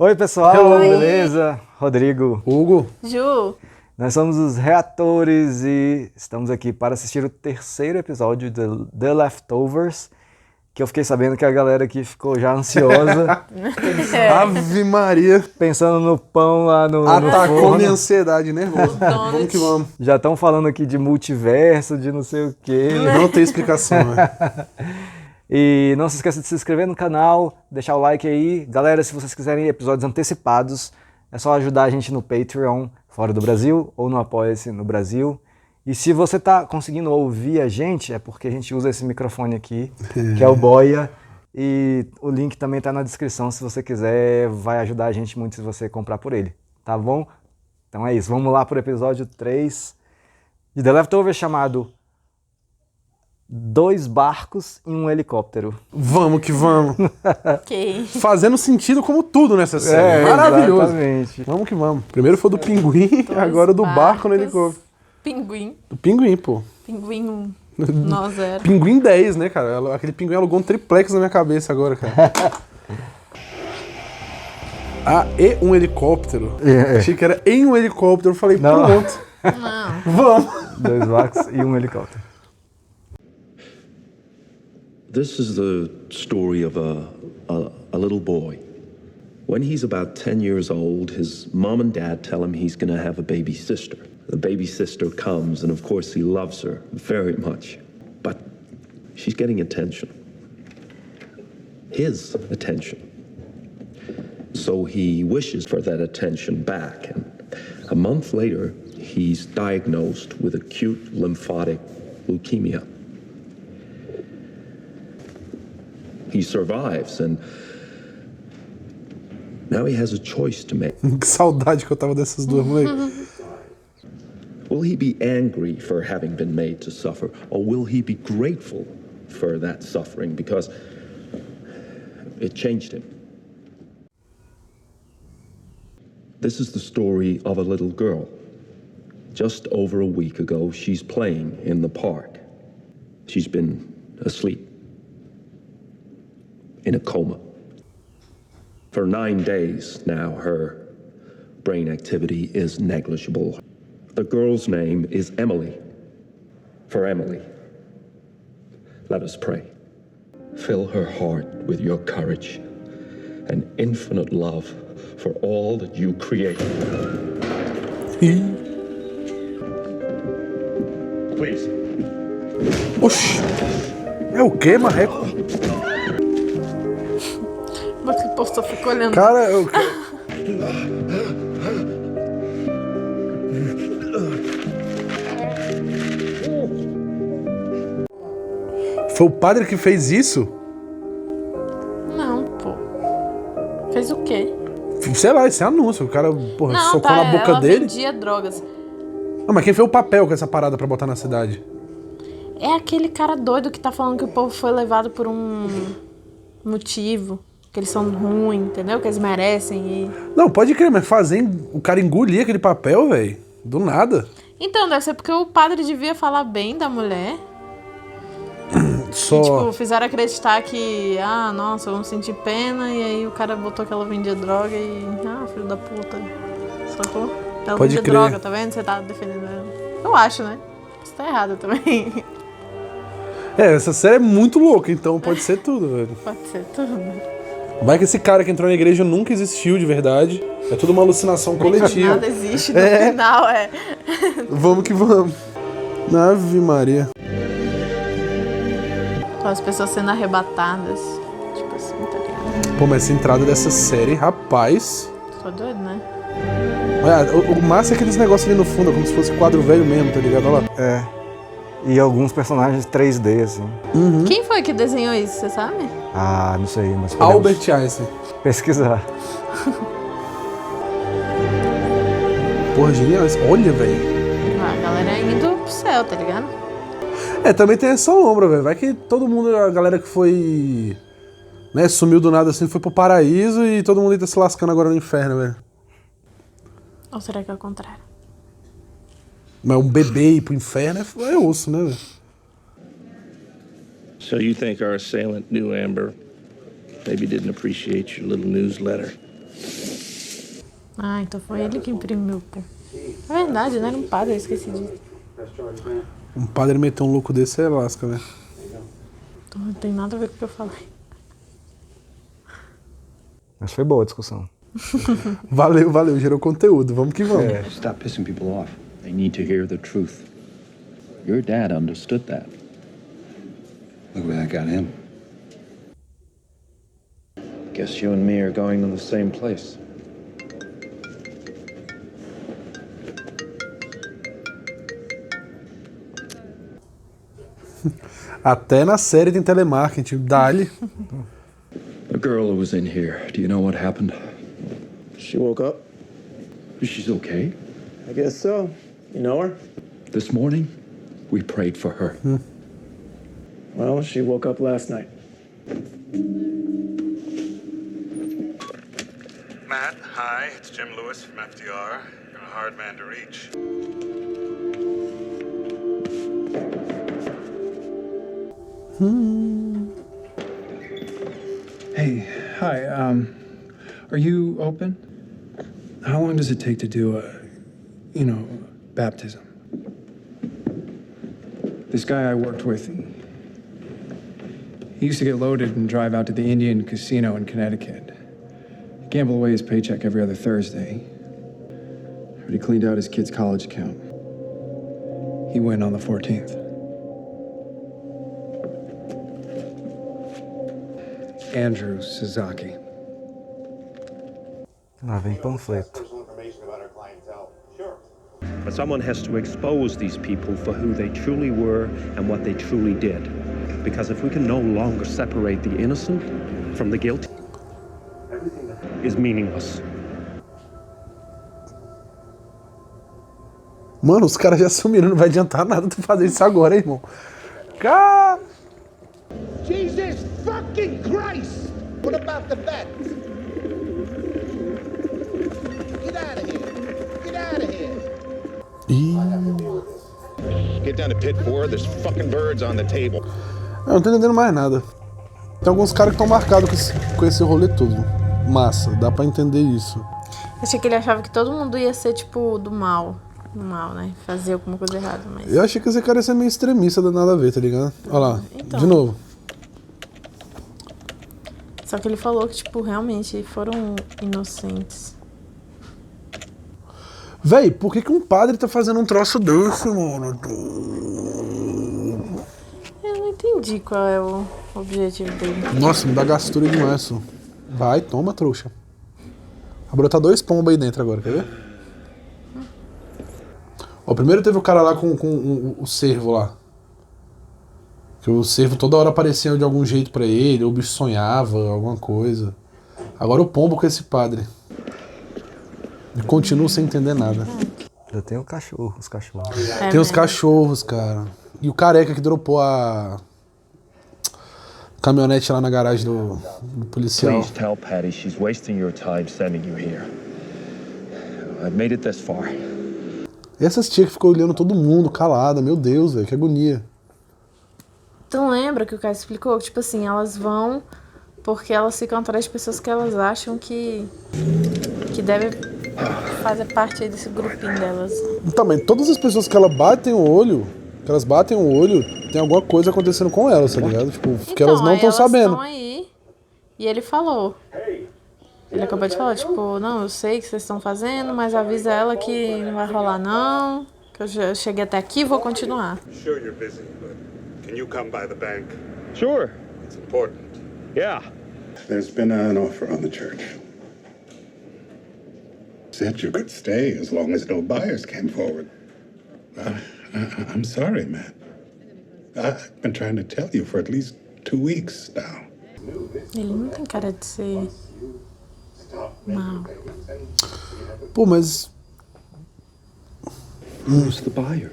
Oi pessoal, Hello. beleza? Rodrigo, Hugo. Ju, nós somos os reatores e estamos aqui para assistir o terceiro episódio de The Leftovers, que eu fiquei sabendo que a galera aqui ficou já ansiosa, Ave Maria. pensando no pão lá no Atacou forno. minha ansiedade, nervoso. Donut. Vamos que vamos. Já estão falando aqui de multiverso, de não sei o quê. Não tem explicação, né? E não se esqueça de se inscrever no canal, deixar o like aí. Galera, se vocês quiserem episódios antecipados, é só ajudar a gente no Patreon, fora do Brasil, ou no Apoia-se no Brasil. E se você tá conseguindo ouvir a gente, é porque a gente usa esse microfone aqui, que é o Boia. E o link também tá na descrição, se você quiser, vai ajudar a gente muito se você comprar por ele, tá bom? Então é isso, vamos lá pro episódio 3 de The Leftovers, chamado 2 barcos e um helicóptero. Vamos que vamos. ok. Fazendo sentido como tudo nessa série. Maravilhoso. Exatamente. Vamos que vamos. Primeiro foi do pinguim, agora do barco no helicóptero. Pinguim. Do pinguim, pô. Pinguim 1. Nó 0. Pinguim 10, né, cara? Aquele pinguim alugou um triplex na minha cabeça agora, cara. E um helicóptero. É. Achei que era em um helicóptero. Eu falei, Não. pronto. Não. Vamos. 2 barcos e um helicóptero. This is the story of a little boy. When he's about 10 years old, his mom and dad tell him he's going to have a baby sister. The baby sister comes, and of course he loves her very much. But she's getting attention. His attention. So he wishes for that attention back. And a month later, he's diagnosed with acute lymphatic leukemia. He survives, and now he has a choice to make. Que saudade que eu tava dessas duas, moleque. Will he be angry for having been made to suffer, or will he be grateful for that suffering because it changed him? This is the story of a little girl. Just over a week ago, she's playing in the park. She's been asleep, in a coma. For 9 days now, her brain activity is negligible. The girl's name is Emily. For Emily, let us pray. Fill her heart with your courage and infinite love for all that you create. Please. Oxi. É o quê, marreco? Mas que o povo só fica olhando. Cara, eu... Foi o padre que fez isso? Não, pô. Fez o quê? Sei lá, esse é anúncio. O cara, porra, Não, socou tá, na boca ela dele. vendia drogas. Não, mas quem fez o papel com essa parada pra botar na cidade? É aquele cara doido que tá falando que o povo foi levado por um motivo. Que eles são ruins, entendeu? Que eles merecem e... Não, pode crer, mas fazer o cara engolir aquele papel, velho. Do nada. Então, deve ser porque o padre devia falar bem da mulher. Só. E, tipo, fizeram acreditar que, nossa, vamos sentir pena, e aí o cara botou que ela vendia droga e, filho da puta, sacou? Ela Pode vendia crer. droga, tá vendo? Você tá defendendo ela. Eu acho, né? Você tá errado também. Essa série é muito louca, então pode ser tudo, velho. Pode ser tudo. Vai que esse cara que entrou na igreja nunca existiu de verdade. É tudo uma alucinação coletiva. Nada existe no final, Vamos que vamos. Ave Maria. As pessoas sendo arrebatadas. Tipo assim, tá ligado? Pô, mas essa entrada dessa série, rapaz. Tô doido, né? Olha, o massa é aqueles negócios ali no fundo, como se fosse quadro velho mesmo, tá ligado? Olha lá. É. E alguns personagens 3D, assim. Quem foi que desenhou isso, você sabe? Ah, não sei, mas podemos Albert Einstein. pesquisar. Porra, genial isso. Olha, velho. A galera indo pro céu, tá ligado? Também tem essa lombra, velho. Vai que todo mundo, a galera que foi... Né, sumiu do nada assim, foi pro paraíso e todo mundo tá se lascando agora no inferno, velho. Ou será que é o contrário? Mas um bebê ir pro inferno é osso, né, velho? So you think our assailant knew Amber? Maybe didn't appreciate your little newsletter. Ah, então foi ele que imprimiu, pô. É verdade, né? Era um padre, eu esqueci disso. Um padre meter um louco desse é lasca, velho. Então não tem nada a ver com o que eu falei. Mas foi boa a discussão. Valeu, gerou conteúdo. Vamos que vamos. Stop pissing people off. They need to hear the truth. Your dad understood that. Look where that got him. Guess you and me are going to the same place. Até na série tem telemarketing. Dali. The girl who was in here, do you know what happened? She woke up. She's okay. I guess so. You know her? This morning, we prayed for her. Well, she woke up last night. Matt, hi, it's Jim Lewis from FDR. You're a hard man to reach. Hey, hi, are you open? How long does it take to do baptism? This guy I worked with, he used to get loaded and drive out to the Indian casino in Connecticut. Gamble away his paycheck every other Thursday. But he cleaned out his kid's college account. He went on the 14th. Andrew Suzuki. Lá vem panfleto. But someone has to expose these people for who they truly were and what they truly did. Because if we can no longer separate the innocent from the guilty, is meaningless. Mano, os caras já sumiram, não vai adiantar nada tu fazer isso agora, hein, irmão. Cara... Jesus fucking Christ! What about the bet? Get out of here! Get out of here! Get down to pit 4, there's fucking birds on the table. Eu não tô entendendo mais nada. Tem alguns caras que estão marcados com esse rolê todo. Massa, dá pra entender isso. Achei que ele achava que todo mundo ia ser, tipo, do mal. Do mal, né? Fazer alguma coisa errada, mas... Eu achei que esse cara ia ser meio extremista, não nada a ver, tá ligado? Olha lá, Então. de novo. Só que ele falou que, tipo, realmente foram inocentes. Véi, por que um padre tá fazendo um troço desse, mano? Eu não entendi qual é o objetivo dele. Nossa, me dá gastura demais isso. Vai, toma, trouxa. Vai brotar 2 pombos aí dentro agora, quer ver? Ó, primeiro teve o cara lá com o cervo lá. Que o cervo toda hora aparecia de algum jeito pra ele, ou o bicho sonhava, alguma coisa. Agora o pombo com esse padre. E continuo sem entender nada. Já tem o cachorro, os cachorros. Tem os cachorros, cara. E o careca que dropou a caminhonete lá na garagem do policial. Please tell Patty she's wasting your time sending you here. I've made it this far. E essas tias que ficou olhando todo mundo, calada, meu Deus, velho, que agonia. Então lembra que o cara explicou que, tipo assim, elas vão porque elas ficam atrás de pessoas que elas acham que devem fazer parte aí desse grupinho delas. Então, mas todas as pessoas que elas batem o olho, tem alguma coisa acontecendo com elas, tá ligado? Tipo, que elas não aí estão sabendo. Estão aí, e ele falou. Ele acabou de falar, tipo, não, eu sei o que vocês estão fazendo, mas avisa ela que não vai rolar não, que eu já cheguei até aqui e vou continuar. Sure you're busy, but can you come by the bank? Sure. It's important. Yeah. There's been an offer on the church. Said you could stay as long as no buyers came forward. I'm sorry, Matt. I've been trying to tell you for at least 2 weeks now. Ele não tem cara de ser mal. Pô, mas... Who's the buyer?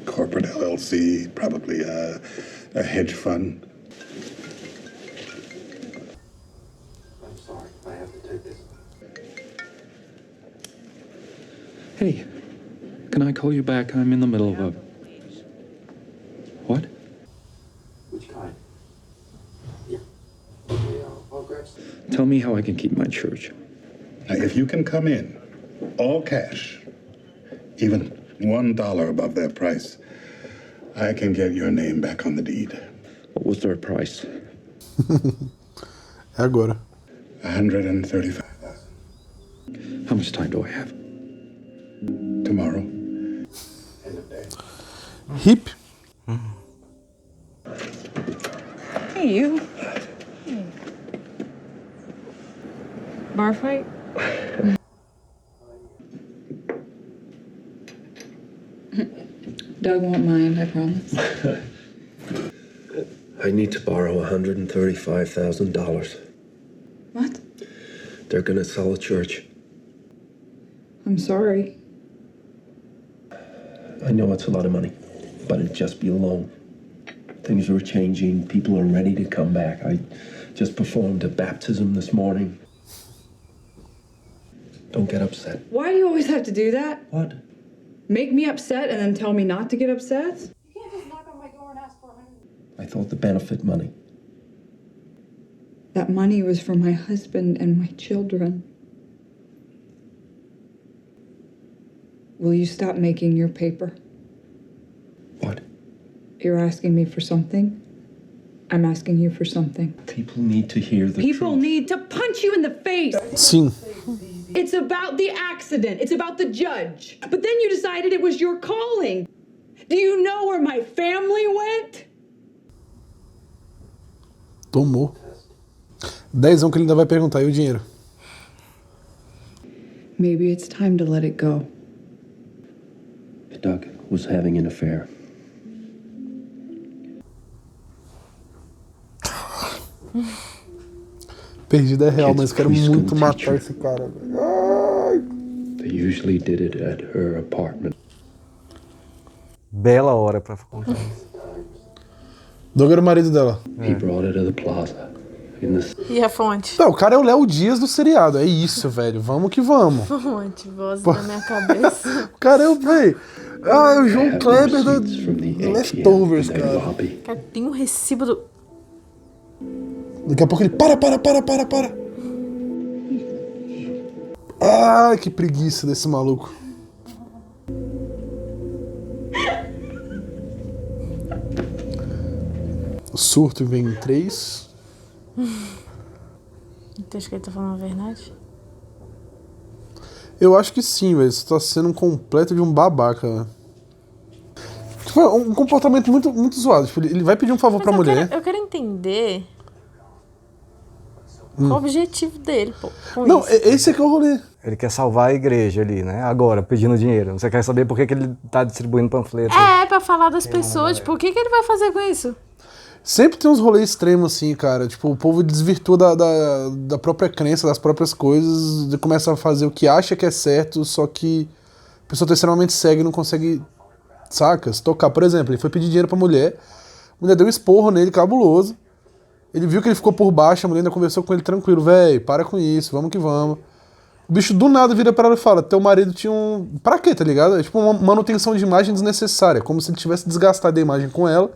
Corporate LLC, probably a hedge fund. I'm sorry, I have to take this. Hey, can I call you back? I'm in the middle of a... What? Which kind? Yeah. Okay, I'll grab some. Tell me how I can keep my church. Now, if you can come in, all cash, even $1 above that price, I can get your name back on the deed. What was their price? É agora. 135,000. How much time do I have? Tomorrow. Hip. Hey, you. Bar fight? Doug won't mind, I promise. I need to borrow $135,000. What? They're gonna sell a church. I'm sorry. I know it's a lot of money, but it'd just be a loan. Things are changing. People are ready to come back. I just performed a baptism this morning. Don't get upset. Why do you always have to do that? What? Make me upset and then tell me not to get upset? I thought the benefit money. That money was for my husband and my children. Will you stop making your paper? What? You're asking me for something. I'm asking you for something. People need to hear the People truth. need to punch you in the face. Sim. It's about the accident. It's about the judge. But then you decided it was your calling. Do you know where my family went? Tomou. 10 que ele ainda vai perguntar. E o dinheiro? Maybe it's time to let it go. Doug was having an affair. Perdida é real, Kids mas quero preschool muito matar teacher. esse cara, velho. Ai. They usually did it at her apartment. Bela hora pra contar isso. Doug era o marido dela. He brought it to the plaza. In the E a fonte? Não, o cara é o Léo Dias do seriado. É isso, velho. Vamos que vamos. Fonte, voz da minha cabeça. O cara é o, velho. Ah, é o João have Kleber do receipts from the ATM Leftovers, in their cara. lobby. Cara, tem um recibo do... Daqui a pouco ele para. Ah, que preguiça desse maluco. O surto vem em 3. Acho que ele tá falando a verdade. Eu acho que sim, velho. Você tá sendo um completo de um babaca, velho. Tipo, é um comportamento muito zoado. Tipo, ele vai pedir um favor Mas pra mulher. eu quero entender qual o objetivo dele, pô. Com Não, isso. esse é que é o rolê. Ele quer salvar a igreja ali, né? Agora, pedindo dinheiro. Você quer saber por que ele tá distribuindo panfleto? É, pra falar das pessoas. Tipo, o que ele vai fazer com isso? Sempre tem uns rolês extremos assim, cara. Tipo, o povo desvirtua da própria crença, das próprias coisas, e começa a fazer o que acha que é certo, só que a pessoa tá extremamente cega e não consegue, saca, se tocar. Por exemplo, ele foi pedir dinheiro pra mulher, a mulher deu um esporro nele, cabuloso. Ele viu que ele ficou por baixo, a mulher ainda conversou com ele tranquilo. Véi, para com isso, vamos que vamos. O bicho do nada vira pra ela e fala, teu marido tinha um... Pra quê, tá ligado? É tipo uma manutenção de imagem desnecessária, como se ele tivesse desgastado a imagem com ela.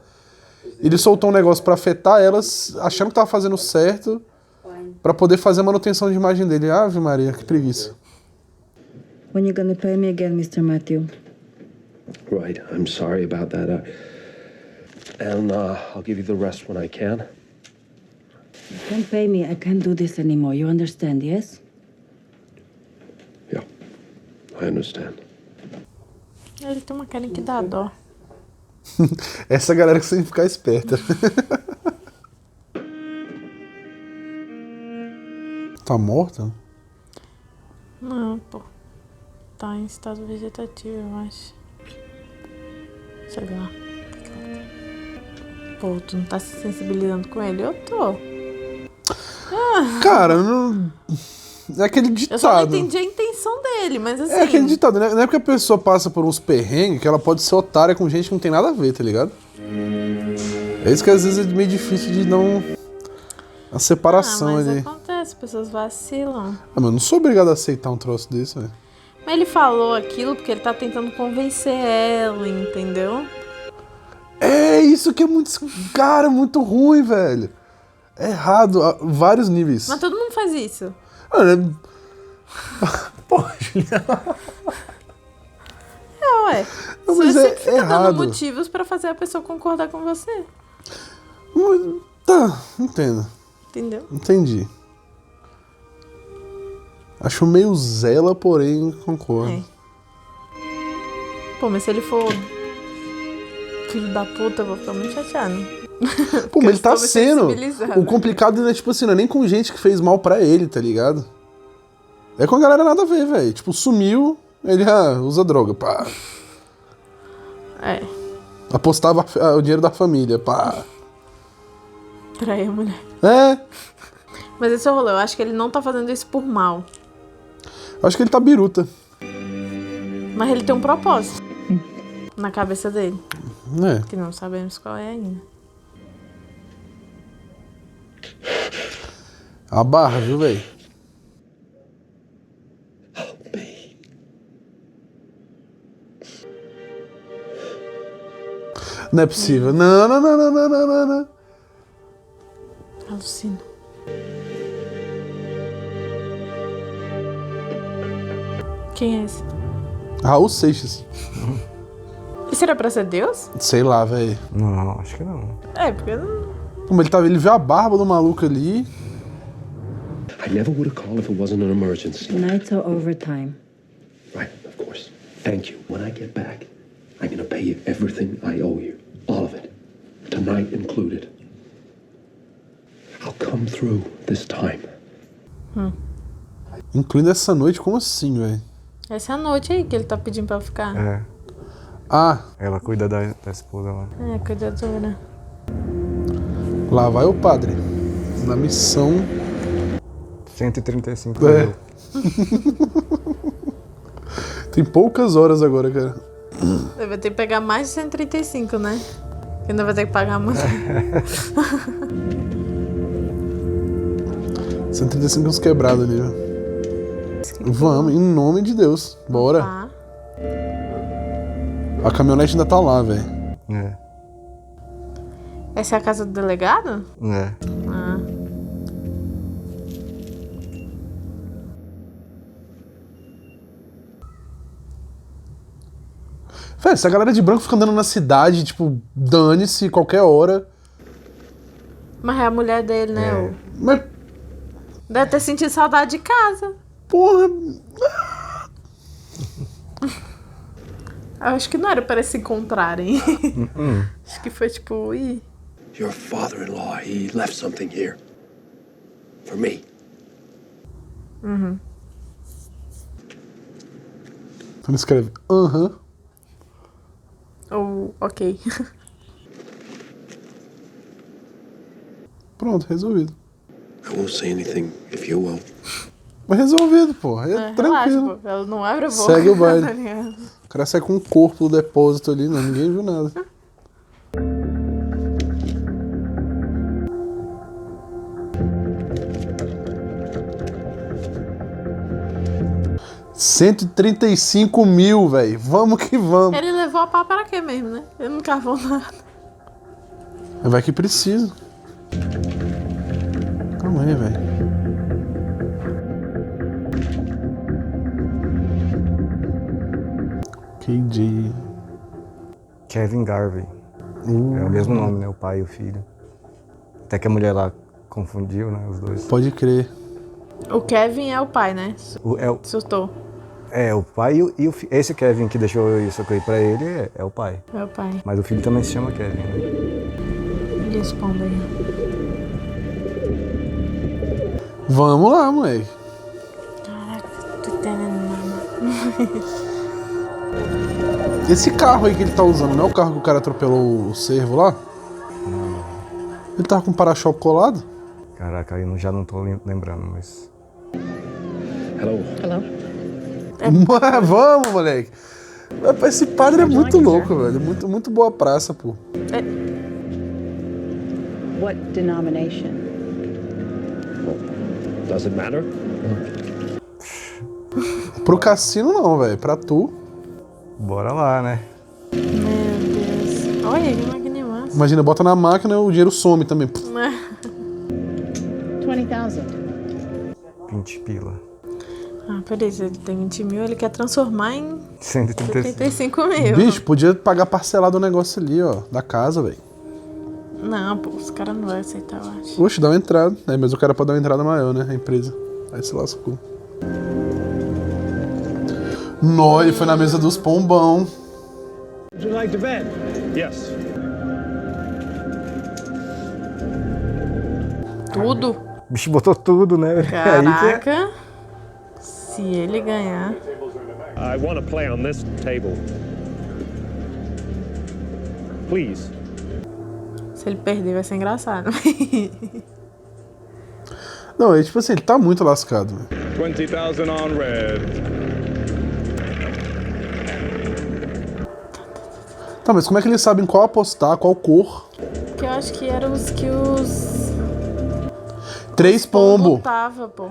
Ele soltou um negócio pra afetar elas, achando que tava fazendo certo, pra poder fazer a manutenção de imagem dele. Ave Maria, que preguiça. When you gonna pay me again, Mr. Matthew? Right, I'm sorry about that. And I'll give you the rest when I can. You can't pay me. I can't do this anymore. You understand, yes? Yeah, I understand. Ele tem uma cara que dá dó. Essa galera que tem que ficar esperta. Tá morta? Não, pô. Tá em estado vegetativo, eu acho. Sei lá. Pô, tu não tá se sensibilizando com ele? Eu tô. Cara, não... É aquele ditado. Eu só não entendi a intenção dele, mas assim... É aquele ditado, né? Não é porque a pessoa passa por uns perrengues que ela pode ser otária com gente que não tem nada a ver, tá ligado? É isso que às vezes é meio difícil de não... A separação mas ali. acontece, pessoas vacilam. Ah, mas eu não sou obrigado a aceitar um troço desse, velho. Mas ele falou aquilo porque ele tá tentando convencer ela, entendeu? É isso que é muito... Cara, muito ruim, velho. É errado a vários níveis. Mas todo mundo faz isso. Mano, Pô, Juliana. Ué. Não, Você mas sempre fica errado. dando motivos pra fazer a pessoa concordar com você. Tá, entendo. Entendeu? Entendi. Acho meio zela, porém concordo. É. Pô, mas se ele for filho da puta, eu vou ficar muito chateado. Pô, mas ele tá eu estou me sendo. sensibilizando. O complicado não é, tipo assim, não é nem com gente que fez mal pra ele, tá ligado? É com a galera nada a ver, velho. Tipo, sumiu, ele usa droga, pá. É. Apostava o dinheiro da família, pá. Trair a mulher. É. Mas esse é o rolê, eu acho que ele não tá fazendo isso por mal. Acho que ele tá biruta. Mas ele tem um propósito na cabeça dele. É. Que não sabemos qual é ainda. A barra, viu, velho? Não é possível. Não, não, não, não, não, não, não, não. Alucino. Quem é esse? Raul Seixas. Isso era pra ser Deus? Sei lá, velho. Não, acho que não. É, porque eu não... Como ele viu a barba do maluco ali. I never would have called if it wasn't an emergency. Nights are overtime. Right, of course. Thank you. When I get back, I'm gonna pay you everything I owe you. All of it. Tonight included. I'll come through this time. Incluindo essa noite, como assim, velho? Essa é a noite aí que ele tá pedindo pra eu ficar. É. Ah, Ela cuida da esposa lá. É, cuidadora. lá vai o padre. Na missão. 135 É. mil. Tem poucas horas agora, cara. Ele vai ter que pegar mais de 135, né? Ainda vai ter que pagar muito. 135 uns quebrados ali, ó. Vamos, em nome de Deus. Bora. Tá. A caminhonete ainda tá lá, velho. É. Essa é a casa do delegado? É. Ah. Véi, essa galera de branco fica andando na cidade, tipo, dane-se qualquer hora. Mas é a mulher dele, né? É. Mas, Deve ter sentido saudade de casa. porra. Eu acho que não era para eles se encontrarem. Acho que foi tipo, ih. Your father-in-law, he left something here. For me. Uhum. Ele escreve, aham. Ou, ok. Pronto, resolvido. I won't say anything if you will. Mas resolvido, porra. É Relaxa, tranquilo. pô. Ela não abre a boca. Segue o baile. Tá ligado? O cara sai com um corpo do depósito ali, não, ninguém viu nada. $135 mil, velho. Vamos que vamos. Ele levou a pá para quê mesmo, né? Ele não cavou nada. Vai que precisa. Calma aí, velho. KJ. Kevin Garvey. É o mesmo nome, né? O pai e o filho. Até que a mulher lá confundiu, né? Os dois. Pode crer. O Kevin é o pai, né? É Surtou. o pai e o filho. Esse Kevin que deixou isso aqui pra ele é o pai. É o pai. Mas o filho também se chama Kevin, né? Responda aí. Vamos lá, moleque. Caraca, tô entendendo nada. Esse carro aí que ele tá usando, não é o carro que o cara atropelou o cervo lá? Ele tava com o para-choque colado? Caraca, aí já não tô lembrando, mas... Hello. Hello? Vamos, moleque. Esse padre é muito louco, velho. Muito boa praça, pô. What denomination? Does it matter? Pro cassino não, velho. Pra tu. Bora lá, né? Meu Deus. Olha que máquina massa. Imagina, bota na máquina o dinheiro some também. 20,000. 20 pila. Ah, beleza, ele tem 20 mil, ele quer transformar em 135 mil. Bicho, podia pagar parcelado o negócio ali, ó, da casa, velho. Não, pô, os caras não vão aceitar, eu acho. Oxe, dá uma entrada. Mas o cara pode dar uma entrada maior, né? A empresa. Aí se lascou. Nó, ele foi na mesa dos pombão. Would you like to bet? Yes. Tudo? O bicho botou tudo, né? Caraca. Se ele ganhar... I want to play on this table. Please. Se ele perder, vai ser engraçado. Não, ele tipo assim, ele tá muito lascado. 20,000 on red. Tá, mas como é que eles sabem qual apostar, qual cor? Porque eu acho que eram os que os... 3 pombo. Botava, pô.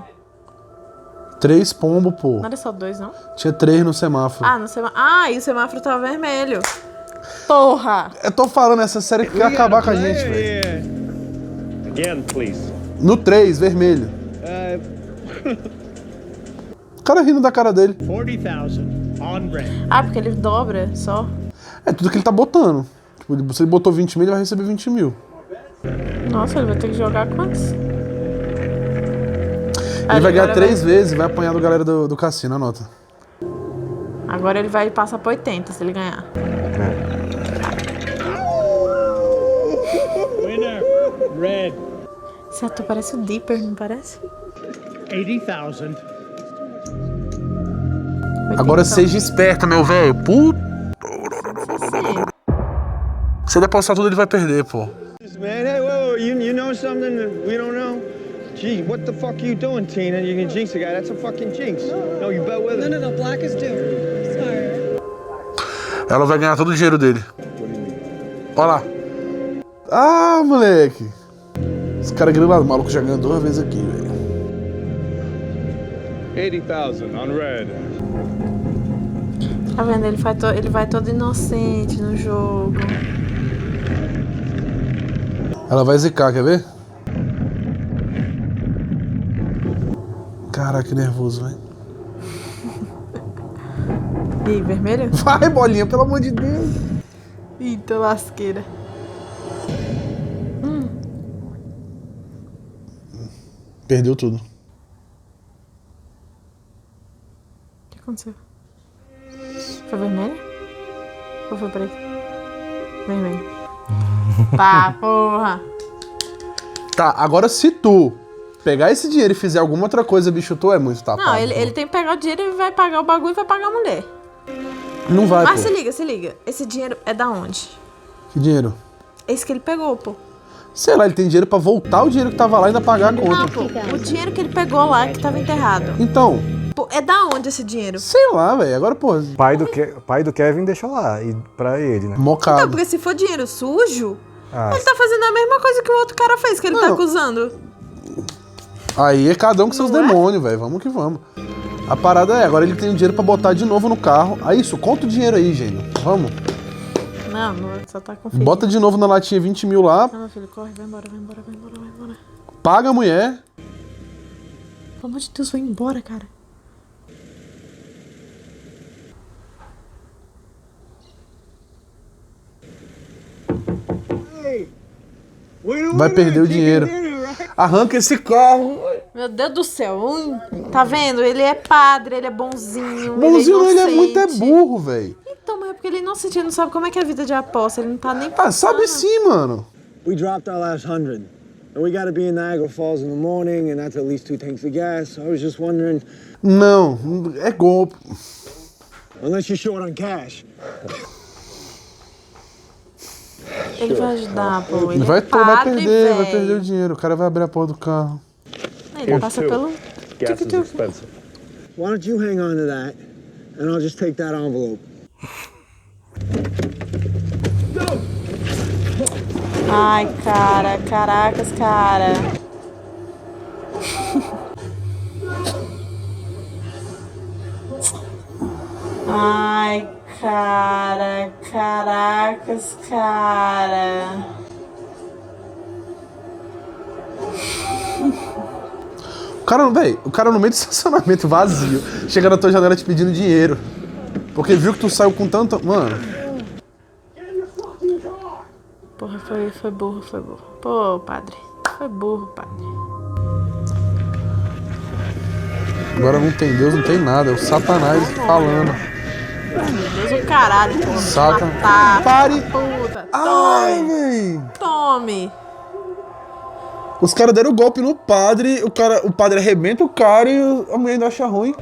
3 pombo, pô. Não era só 2, não? Tinha 3 no semáforo. Ah, no semáforo. Ah, e o semáforo tava vermelho. Porra! Eu tô falando, essa série quer acabar com a gente, velho. Again, please. No 3, vermelho. O cara rindo da cara dele. 40,000 on red. Ah, porque ele dobra só. É tudo que ele tá botando. Tipo, se ele botou 20 mil, ele vai receber 20 mil. Nossa, ele vai ter que jogar quantos? Ele vai ganhar 3 vezes e vai apanhar do galera do cassino, anota. Agora ele vai passar pra 80 se ele ganhar. Winner, red. Esse ator parece o Dipper, não parece? 80,000. Agora seja esperto, meu velho. Puta. Se ele apostar tudo, ele vai perder, pô. Man, hey, whoa, you know something that we don't know? Gee, what the fuck are you doing, Tina? You can jinx a guy. That's a fucking jinx. No, you bet with it. No, black is due. Sorry. Ela vai ganhar todo o dinheiro dele. Olha lá. Ah, moleque. Esse cara grilado, o maluco já ganhou 2 vezes aqui, velho. 80,000 on red. Tá vendo? Ele vai todo inocente no jogo. Ela vai zicar, quer ver? Caraca, que nervoso, velho. Ih, vermelho? Vai, bolinha, pelo amor de Deus. Eita, lasqueira. Perdeu tudo. O que aconteceu? Foi vermelho? Ou foi preto? Vermelho. Tá, porra. Tá, agora se tu pegar esse dinheiro e fizer alguma outra coisa, bicho, tu é muito tapado. Não, ele tem que pegar o dinheiro e vai pagar o bagulho e vai pagar a mulher. Não vai, Mas pô. se liga. Esse dinheiro é da onde? Que dinheiro? Esse que ele pegou, pô. Sei lá, ele tem dinheiro pra voltar o dinheiro que tava lá e ainda pagar a Não, conta. pô. O dinheiro que ele pegou lá, que tava enterrado. Então, Pô, é da onde esse dinheiro? sei lá, velho. Agora, pô, O pai do Kevin deixou lá, e pra ele, né? mocado. Então, porque se for dinheiro sujo, Ah, ele tá fazendo a mesma coisa que o outro cara fez, que ele tá Não. acusando. Aí é cada um com seus Não é? demônios, velho. Vamos que vamos. A parada é, agora ele tem o dinheiro pra botar de novo no carro. Aí isso, conta o dinheiro aí, gênio. Vamos. Não, só tá com filho. Bota de novo na latinha 20 mil lá, Não, meu filho, corre, vai embora. paga a mulher. Pelo amor de Deus, vai embora, cara. Vai perder o dinheiro. Arranca esse carro. Meu Deus do céu. Tá vendo? Ele é padre, ele é bonzinho. Bonzinho, ele ele é muito burro, velho. Então, mas é porque ele é inocente, ele não sabe como é que é a vida de aposta. Ele não tá nem Ah, sabe sim, mano. We dropped our last 100. And we gotta be in Niagara Falls in the morning, and that's at least 2 tanks of gas. So I was just wondering, Não, é golpe. unless you're short on cash. Ele vai ajudar, pô. Ele Vai é padre, perder velho. o dinheiro. O cara vai abrir a porta do carro. Ele passa pelo... Gas is expensive. Why don't you hang on to that, and I'll just take that envelope. Ai, cara. Caracas, cara. Ai, cara. Caracas, cara. O cara no meio do estacionamento vazio, chega na tua janela te pedindo dinheiro. Porque viu que tu saiu com tanto... Mano... Porra, foi burro. Pô, padre. Foi burro, padre. Agora não tem Deus, não tem nada. É o Satanás falando. Meu Deus, o caralho, pô. Satanás. Pare! Puta. Ai, véi. Tome. Os caras deram o golpe no padre, o padre arrebenta o cara e a mulher ainda acha ruim.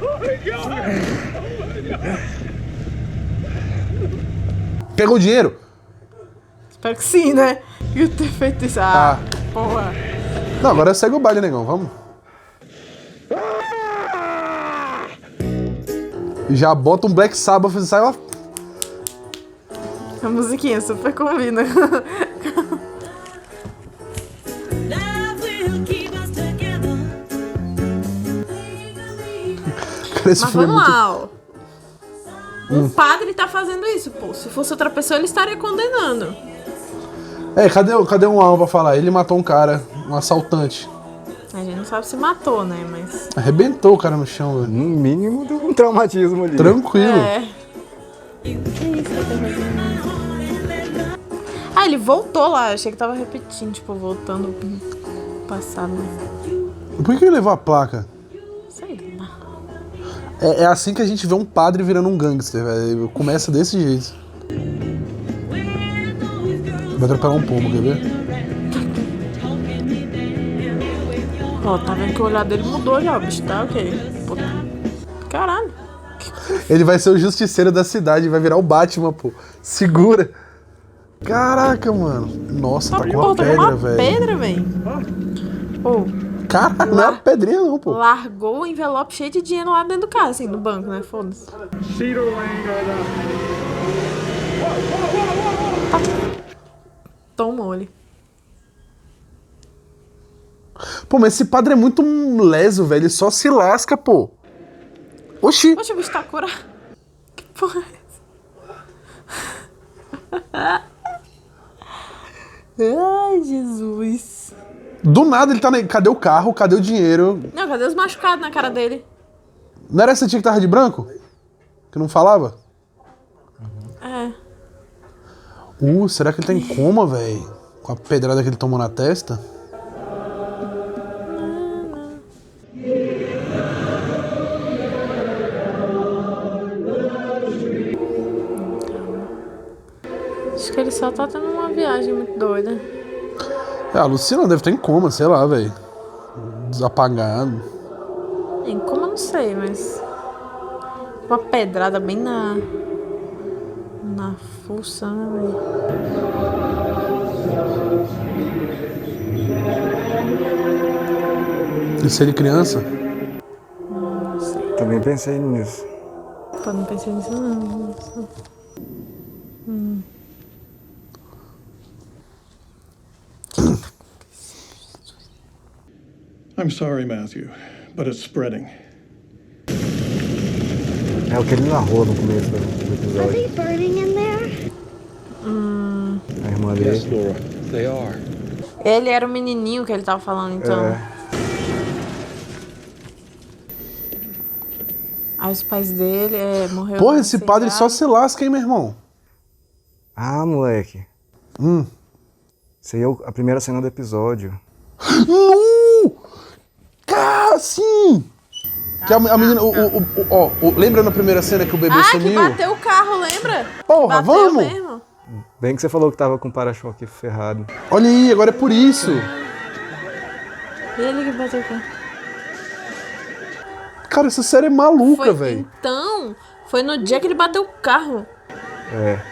Pegou o dinheiro? Espero que sim, né? E ter feito isso. Ah, porra. Não, agora segue o baile, negão, vamos. Já bota um Black Sabbath e sai lá. A musiquinha super combina. Mas vamos lá, ó. O padre tá fazendo isso, pô. Se fosse outra pessoa, ele estaria condenando. Cadê um alma pra falar? Ele matou um cara, um assaltante. A gente não sabe se matou, né, mas... Arrebentou o cara no chão, velho. No mínimo, deu um traumatismo ali. Tranquilo. Ah, ele voltou lá. Achei que tava repetindo, tipo, voltando pro passado. Por que ele levou a placa? Sei lá. É assim que a gente vê um padre virando um gangster, velho. Começa desse jeito. Vai atropelar um pombo, quer ver? Ó, tá vendo que o olhar dele mudou já, o bicho tá ok. Pô, caralho. Ele vai ser o justiceiro da cidade, vai virar o Batman, pô. Segura. Caraca, mano. Nossa, tá com uma pedra, velho. Pedra, velho. Cara, não é uma pedrinha não, pô. Largou o envelope cheio de dinheiro lá dentro do carro, assim, no banco, né? Foda-se. Tomou ele. Pô, mas esse padre é muito leso, velho. Ele só se lasca, pô. Oxi. Oxi, o bicho tá curado. Que porra é essa? Ai, Jesus. Do nada ele tá... Cadê o carro? Cadê o dinheiro? Não, cadê os machucados na cara dele? Não era essa tia que tava de branco? Que não falava? É. Será que ele tá em coma, velho? Com a pedrada que ele tomou na testa? Acho que ele só tá tendo uma viagem muito doida. A Lucina deve estar em coma, sei lá, velho. Desapagado. Em coma não sei, mas... Uma pedrada bem na fuça, né, velho? Isso ele criança? Não sei. Também pensei nisso. Pô, não pensei nisso não. I'm sorry, Matthew, but it's spreading. É o que ele narrou no começo do episódio. Are they burning in there? A irmã dele. Yes, Laura, they are. Ele era o menininho que ele tava falando, então. Aí os pais dele morreram. Porra, esse padre só se lasca, hein, meu irmão? Ah, moleque. Isso aí é a primeira cena do episódio. Cara, sim! Que a menina. Lembra na primeira cena que o bebê sumiu? Que bateu o carro, lembra? Porra, vamos! Mesmo. Bem que você falou que tava com o para-choque ferrado. Olha aí, agora é por isso. Ele que bateu o carro. Cara, essa série é maluca, velho. Então, foi no dia que ele bateu o carro.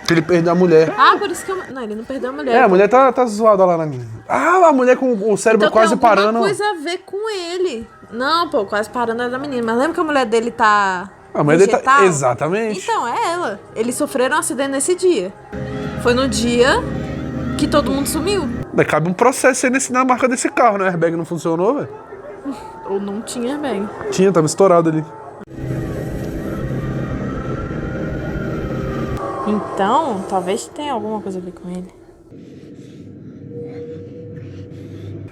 Que ele perdeu a mulher. Ah, por isso que eu... Não, ele não perdeu a mulher. A mulher tá zoada lá na minha. A mulher com o cérebro então, quase parando. Tem alguma coisa a ver com ele. Não, pô, quase parando era da menina. Mas lembra que a mulher dele tá... A mulher dele tá... Exatamente. Então, é ela. Eles sofreram um acidente nesse dia. Foi no dia que todo mundo sumiu. Cabe um processo aí na marca desse carro, né? O airbag não funcionou, velho. Ou não tinha airbag. Tinha, tava estourado ali. Então, talvez tenha alguma coisa a ver com ele.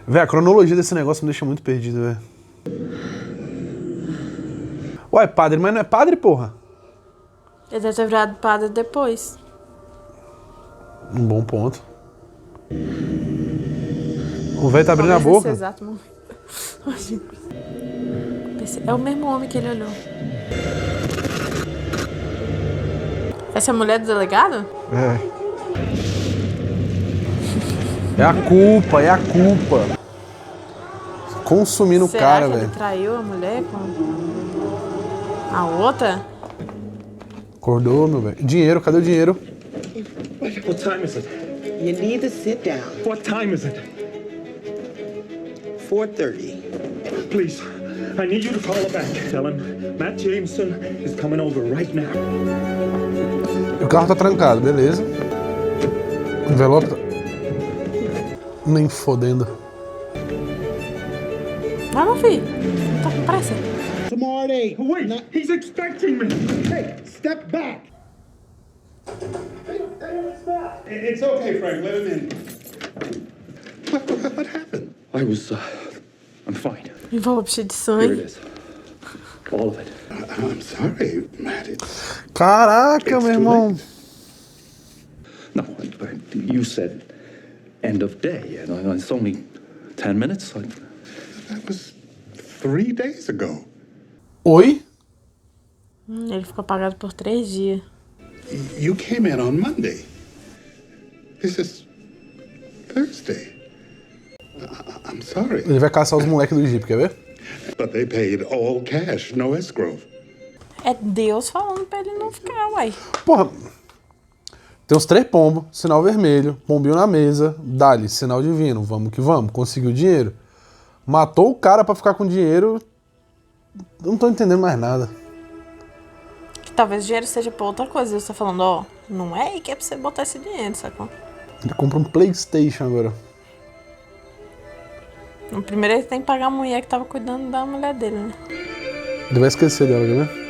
Véi, a cronologia desse negócio me deixa muito perdido, velho. Ué, padre, mas não é padre, porra? Ele deve ter virado padre depois. Um bom ponto. O velho tá abrindo a Talvez nesse boca. exato momento. É o mesmo homem que ele olhou. Essa é a mulher do delegado? É a culpa, é a culpa. Consumindo o Será cara, que ele velho. traiu a mulher com a outra? Acordou, meu velho. Dinheiro, cadê o dinheiro? What time is it? You need to sit down. What time is it? 4:30. Please, I need you to call her back. Tell him Matt Jameson is coming over right now. O carro tá trancado, beleza. O envelope tá... Nem fodendo. Vai, meu filho. Tá com pressa. Marty. Wait, he's expecting me. Hey, step back. It's okay, Frank. Let him in. What happened? I was, I'm fine. Envelope cheio de Here it sangue. is. All of it. I'm sorry, Matt. Caraca, meu irmão. No, you said end of day, and it's only 10 minutes. That was 3 days ago. Oi? Ele ficou apagado por 3 dias. You came in on Monday. This is Thursday. I'm sorry. Ele vai caçar os moleques do Jeep, quer ver? But they paid all cash, no escrow. É Deus falando pra ele não ficar, uai. Porra. Tem os 3 pombos, sinal vermelho, pombinho na mesa, dá-lhe, sinal divino, vamos que vamos, conseguiu dinheiro. Matou o cara pra ficar com dinheiro. Não tô entendendo mais nada. Que talvez o dinheiro seja pra outra coisa. Você tá falando, ó, não é aí que é pra você botar esse dinheiro, sacou? Ele compra um PlayStation agora. No primeiro ele tem que pagar a mulher que tava cuidando da mulher dele, né? Ele vai esquecer dela, quer ver?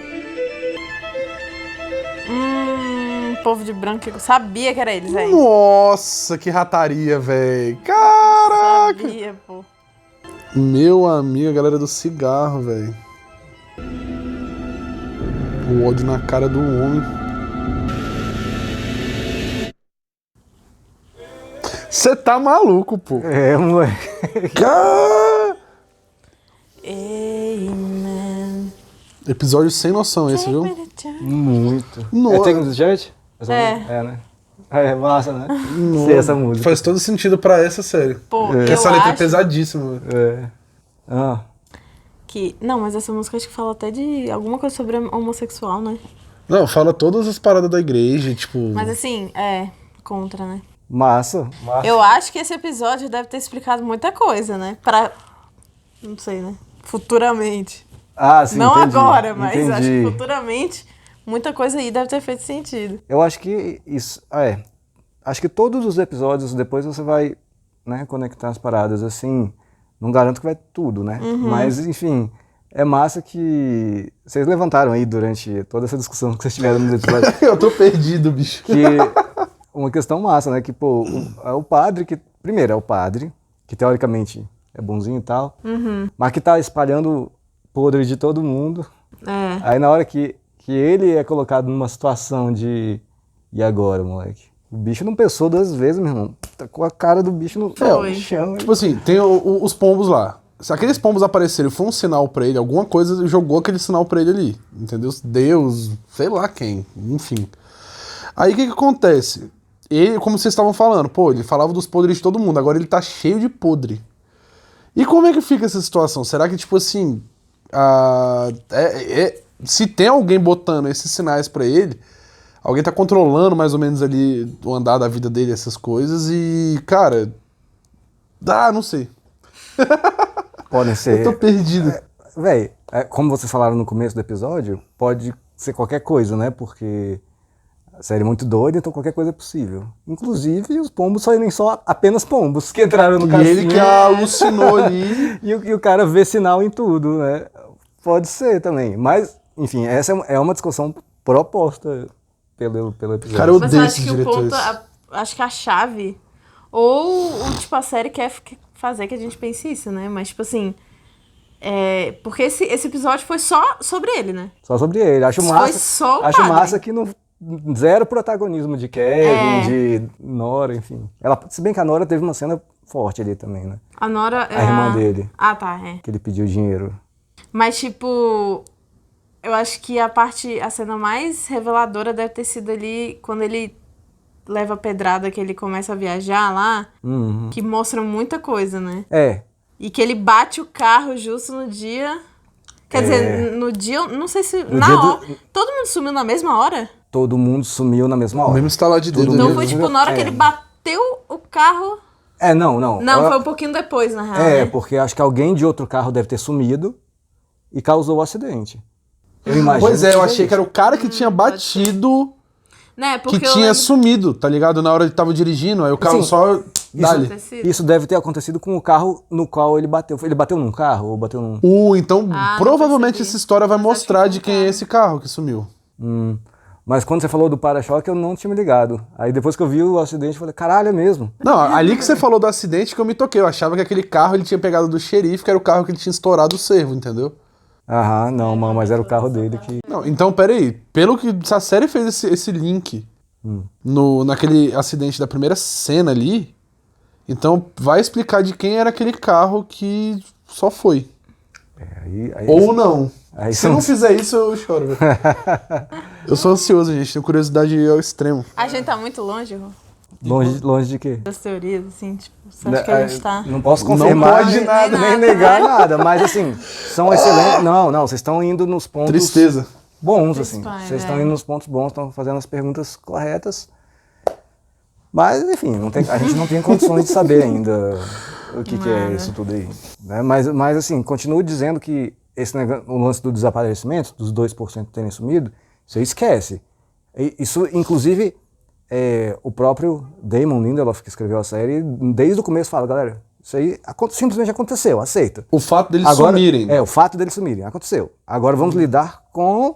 Povo de branco, eu sabia que era eles, velho. Nossa, que rataria, velho. Caraca! Sabia, pô. Meu amigo, a galera do cigarro, velho. O ódio na cara do homem. Você tá maluco, pô. É, moleque. Amen. Episódio sem noção esse, viu? Muito. Nossa. É Taking the Church? É, né? É massa, né? Sei essa música. Faz todo sentido pra essa série. Pô, Porque eu essa letra é acho pesadíssima. que... Não, mas essa música acho que fala até de alguma coisa sobre homossexual, né? Não, fala todas as paradas da igreja, tipo... Mas assim, contra, né? Massa. Eu acho que esse episódio deve ter explicado muita coisa, né? Pra... Não sei, né? Futuramente. Ah, sim, Não entendi, agora, mas entendi. acho que futuramente muita coisa aí deve ter feito sentido. Eu acho que isso... Acho que todos os episódios, depois você vai, né, conectar as paradas, assim... Não garanto que vai tudo, né? Uhum. Mas, enfim, é massa que... Vocês levantaram aí durante toda essa discussão que vocês tiveram no episódio. Eu tô perdido, bicho. Que... Uma questão massa, né? Que, pô, o padre que... Primeiro, é o padre, que teoricamente é bonzinho e tal, mas que tá espalhando podre de todo mundo. É. Aí na hora que ele é colocado numa situação de... E agora, moleque? O bicho não pensou 2 vezes, meu irmão. Tá com a cara do bicho no chão. Tipo assim, tem os pombos lá. Se aqueles pombos aparecerem, foi um sinal pra ele, alguma coisa jogou aquele sinal pra ele ali. Entendeu? Deus, sei lá quem, enfim. Aí o que acontece? Ele, como vocês estavam falando, pô, ele falava dos podres de todo mundo, agora ele tá cheio de podre. E como é que fica essa situação? Será que, tipo assim, se tem alguém botando esses sinais pra ele, alguém tá controlando mais ou menos ali o andar da vida dele, essas coisas, e, cara, não sei. Podem ser... Eu tô perdido. Véi, como vocês falaram no começo do episódio, pode ser qualquer coisa, né? Porque a série é muito doida, então qualquer coisa é possível. Inclusive, os pombos saírem só apenas pombos que entraram no cassino. E ele que alucinou ali. e o cara vê sinal em tudo, né? Pode ser também. Mas, enfim, essa é uma discussão proposta pelo episódio. Cara, eu Mas odeio eu acho esses que o diretores. ponto, acho que a chave, ou tipo, a série quer fazer que a gente pense isso, né? Mas, tipo assim, Porque esse episódio foi só sobre ele, né? Só sobre ele. Acho Foi massa. só o Acho padre. massa que não. Zero protagonismo de Kevin, de Nora, enfim. Se bem que a Nora teve uma cena forte ali também, né? A Nora é A irmã dele. Ah, tá, Que ele pediu dinheiro. Mas, tipo, eu acho que a cena mais reveladora deve ter sido ali quando ele leva a pedrada, que ele começa a viajar lá, que mostra muita coisa, né? E que ele bate o carro justo no dia... Quer dizer, no dia, não sei se... Todo mundo sumiu na mesma hora? Todo mundo sumiu na mesma hora. Mesmo estalar de dedo. Então foi tipo na hora que ele bateu o carro... Não. Não, foi um pouquinho depois, na real, né? Porque acho que alguém de outro carro deve ter sumido e causou o acidente. Eu imagino. Pois eu achei que era o cara que tinha batido, né? Porque que tinha sumido, tá ligado? Na hora ele tava dirigindo, aí o carro só... Isso deve ter acontecido com o carro no qual ele bateu. Ele bateu num carro ou bateu num... Então provavelmente essa história vai mostrar de quem é esse carro que sumiu. Mas quando você falou do para-choque, eu não tinha me ligado. Aí depois que eu vi o acidente, eu falei, caralho, é mesmo. Não, ali que você falou do acidente que eu me toquei. Eu achava que aquele carro ele tinha pegado do xerife, que era o carro que ele tinha estourado o cervo, entendeu? Não, mas era o carro dele que... Não, então, peraí. Pelo que a série fez esse link naquele acidente da primeira cena ali, então vai explicar de quem era aquele carro que só foi. Ou não. Se não fizer isso, eu choro, velho. Eu sou ansioso, gente. Tenho curiosidade ao extremo. A gente tá muito longe, Rô. Longe de quê? Das teorias, assim, tipo, você acha que a gente tá... Não posso confirmar, não pode nada, nem negar nada, mas assim, são excelentes... Não, vocês estão indo nos pontos... Tristeza. Bons, assim. Vocês estão indo nos pontos bons, estão fazendo as perguntas corretas. Mas, enfim, a gente não tem condições de saber ainda o que é isso tudo aí. Né? Mas, assim, continuo dizendo que o lance do desaparecimento, dos 2% terem sumido, isso aí esquece. Isso, inclusive, o próprio Damon Lindelof, que escreveu a série, desde o começo fala, galera, isso aí simplesmente aconteceu, aceita. O fato deles sumirem. O fato deles sumirem, aconteceu. Agora vamos lidar com...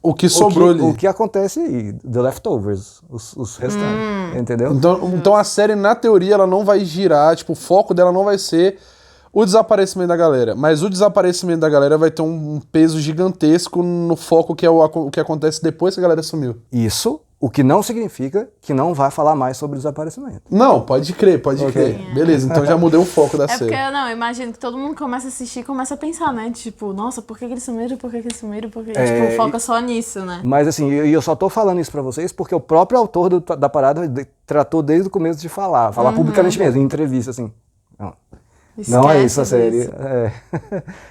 O que sobrou ali. O que acontece aí, the leftovers, os restantes, entendeu? Então a série, na teoria, ela não vai girar, tipo, o foco dela não vai ser o desaparecimento da galera, mas o desaparecimento da galera vai ter um peso gigantesco no foco que é o que acontece depois que a galera sumiu. Isso, o que não significa que não vai falar mais sobre o desaparecimento. Não, pode crer. Beleza, então já mudei o foco da série. Porque, eu imagino que todo mundo começa a assistir e começa a pensar, né? Tipo, nossa, por que eles sumiram? Porque tipo, foca só nisso, né? Mas assim, eu só tô falando isso pra vocês porque o próprio autor da parada tratou desde o começo de falar publicamente mesmo, em entrevista, assim. Não é isso a série.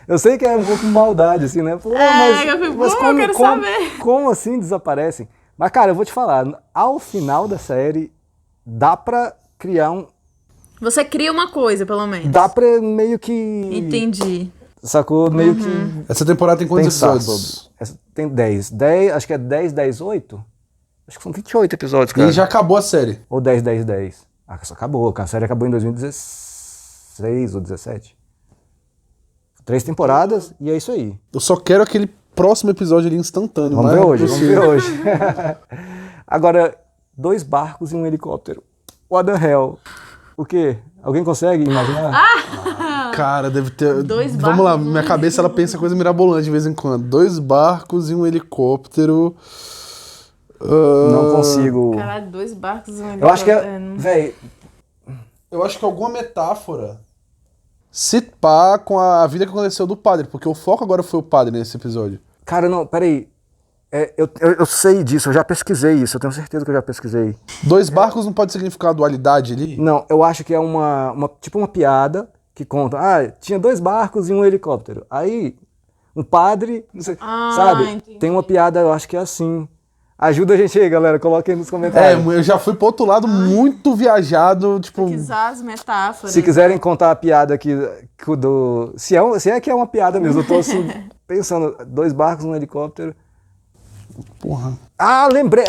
Eu sei que é um pouco maldade, assim, né? Pô, mas eu quero saber. Como assim desaparecem? Mas, cara, eu vou te falar, ao final da série, dá pra criar Você cria uma coisa, pelo menos. Dá pra meio que... Entendi. Sacou? Meio que... Essa temporada tem quantos episódios? Tem 10. Acho que é 10, 8? Acho que são 28 episódios, cara. E já acabou a série? Ou 10. Só acabou. A série acabou em 2016 ou 17. 3 temporadas e é isso aí. Eu só quero aquele próximo episódio ali instantâneo. Vamos ver hoje. Agora, 2 barcos e um helicóptero. What the hell? O quê? Alguém consegue imaginar? Cara, deve ter... 2 barcos. Vamos lá, minha cabeça ela pensa coisa mirabolante de vez em quando. 2 barcos e um helicóptero... Não consigo... Caralho, 2 barcos e um helicóptero. Eu acho que é... Véi... Eu acho que alguma metáfora se pá com a vida que aconteceu do padre, porque o foco agora foi o padre nesse episódio. Cara, não, peraí. Eu sei disso, eu já pesquisei isso, eu tenho certeza que eu já pesquisei. 2 barcos não pode significar dualidade ali? Não, eu acho que é tipo uma piada que conta, tinha 2 barcos e um helicóptero. Aí, um padre, não sei, sabe? Entendi. Tem uma piada, eu acho que é assim. Ajuda a gente aí, galera, coloquem nos comentários. Eu já fui pro outro lado muito viajado, tipo... Pesquisar as metáforas. Se quiserem contar a piada aqui do... Se é que é uma piada mesmo, eu tô assim, pensando, 2 barcos, um helicóptero... Porra. Lembrei,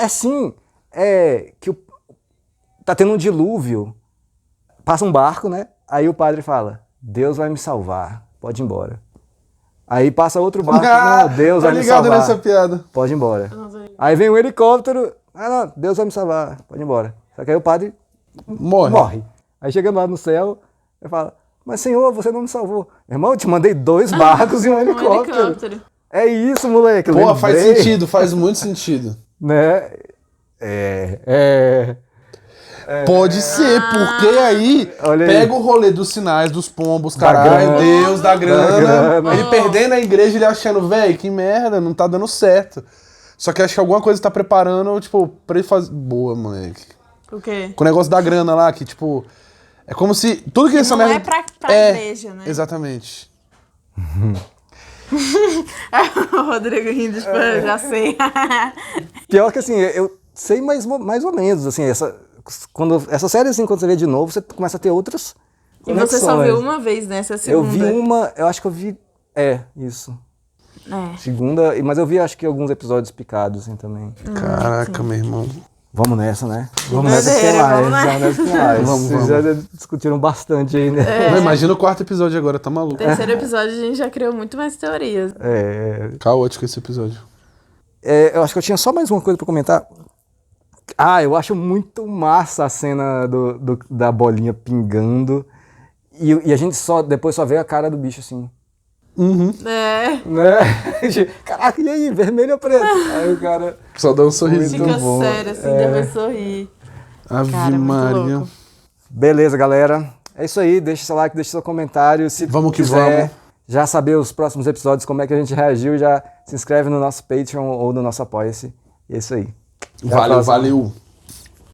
que tá tendo um dilúvio, passa um barco, né? Aí o padre fala, Deus vai me salvar, pode ir embora. Aí passa outro barco, não, Deus vai me salvar. Ligado nessa piada. Pode ir embora. Aí vem um helicóptero, não, Deus vai me salvar, pode ir embora. Só que aí o padre morre. Aí chegando lá no céu, ele fala, Mas, senhor, você não me salvou. Irmão, eu te mandei 2 barcos e um helicóptero. É isso, moleque. Pô, faz sentido, faz muito sentido. Né? Pode ser, porque aí pega o rolê dos sinais, dos pombos, caralho, Deus, da grana. Ele perdendo a igreja, ele achando, velho, que merda, não tá dando certo. Só que acho que alguma coisa tá preparando, tipo, pra ele fazer... Boa, moleque. O quê? Com o negócio da grana lá, que, tipo... É como se... Tudo que essa não merda... é pra igreja, né? Exatamente. O Rodrigo rindo, tipo, eu já sei. Pior que, assim, eu sei mais ou menos, assim, essa série, assim, quando você vê de novo, você começa a ter outras conexões. E você só viu uma vez, né? Essa segunda. Eu vi eu acho que eu vi... isso. Segunda, mas eu vi acho que alguns episódios picados, assim, também. Caraca, meu irmão. Vamos nessa, né? Vamos nessa que tem mais. Vocês já discutiram bastante aí, né? Não, imagina o 4º episódio agora, tá maluco. No 3º episódio a gente já criou muito mais teorias. Caótico esse episódio. Eu acho que eu tinha só mais uma coisa pra comentar. Eu acho muito massa a cena da bolinha pingando. E a gente depois só vê a cara do bicho assim. Né? Caraca, e aí? Vermelho ou preto? Aí o cara... Só dá um sorrisinho. Fica sério, assim, já vai sorrir. Ave Maria. Beleza, galera. É isso aí. Deixa seu like, deixa seu comentário. Se vamos que quiser vamos. Já saber os próximos episódios, como é que a gente reagiu, já se inscreve no nosso Patreon ou no nosso Apoia-se. E é isso aí. Valeu.